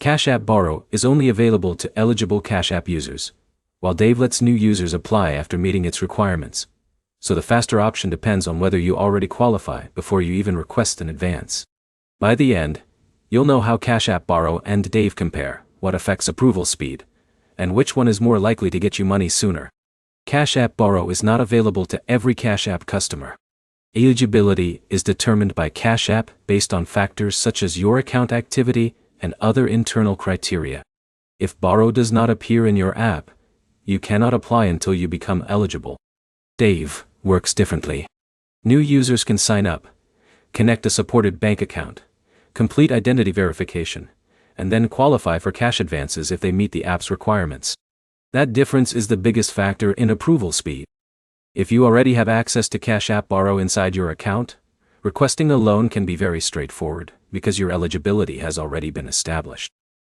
Cash App Borrow is only available to eligible Cash App users, while Dave lets new users apply after meeting its requirements. So the faster option depends on whether you already qualify before you even request an advance. By the end, you'll know how Cash App Borrow and Dave compare, what affects approval speed, and which one is more likely to get you money sooner. Cash App Borrow is not available to every Cash App customer. Eligibility is determined by Cash App based on factors such as your account activity and other internal criteria. If Borrow does not appear in your app, you cannot apply until you become eligible. Dave works differently. New users can sign up, connect a supported bank account, complete identity verification, and then qualify for cash advances if they meet the app's requirements. That difference is the biggest factor in approval speed. If you already have access to Cash App Borrow inside your account, requesting a loan can be very straightforward because your eligibility has already been established.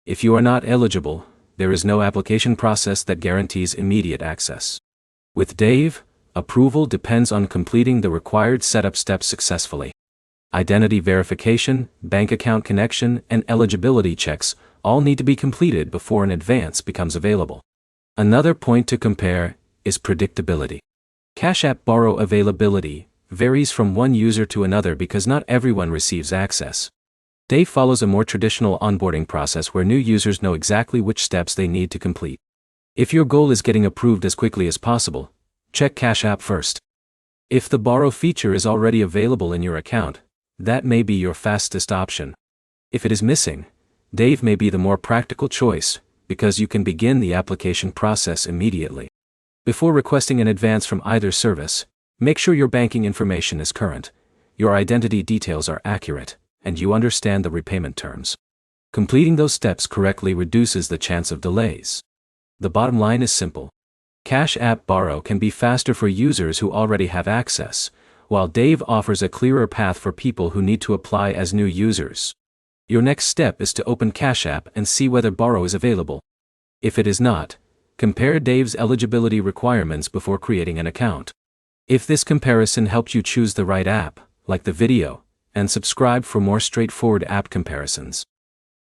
If you are not eligible, there is no application process that guarantees immediate access. With Dave, approval depends on completing the required setup steps successfully. Identity verification, bank account connection, and eligibility checks all need to be completed before an advance becomes available. Another point to compare is predictability. Cash App Borrow availability varies from one user to another because not everyone receives access. Dave follows a more traditional onboarding process where new users know exactly which steps they need to complete. If your goal is getting approved as quickly as possible, check Cash App first. If the Borrow feature is already available in your account, that may be your fastest option. If it is missing, Dave may be the more practical choice because you can begin the application process immediately. Before requesting an advance from either service, make sure your banking information is current, your identity details are accurate, and you understand the repayment terms. Completing those steps correctly reduces the chance of delays. The bottom line is simple. Cash App Borrow can be faster for users who already have access, while Dave offers a clearer path for people who need to apply as new users. Your next step is to open Cash App and see whether Borrow is available. If it is not, compare Dave's eligibility requirements before creating an account. If this comparison helped you choose the right app, like the video, and subscribe for more straightforward app comparisons.